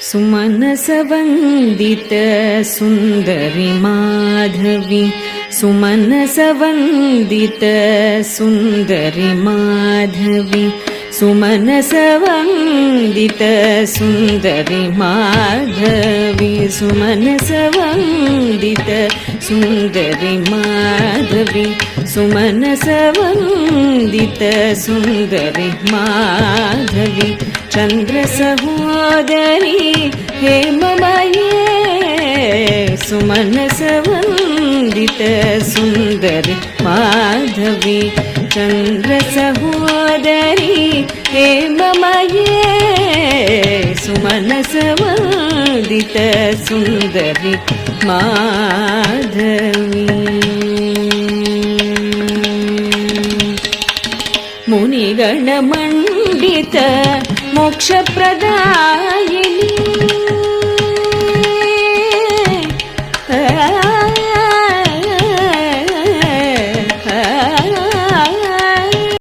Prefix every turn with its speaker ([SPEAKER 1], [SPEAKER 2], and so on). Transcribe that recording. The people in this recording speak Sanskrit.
[SPEAKER 1] सुमनसवन्दित सुन्दरि माधवी सुमनसवन्दित सुन्दरि माधवी सुमनसवन्दित सुन्दरि माधवी सुमनसवन्दित सुन्दरि माधवी सुमनसवन्दित सुन्दरि माधवी चन्द्रसहोदरी हेममये सुमनसवन्दित सुन्दरि माधवी चन्द्रसहोदरी हेममये सुमनसवन्दित सुन्दरि माधवी मुनिगणमण्डित मोक्षप्रदायिनी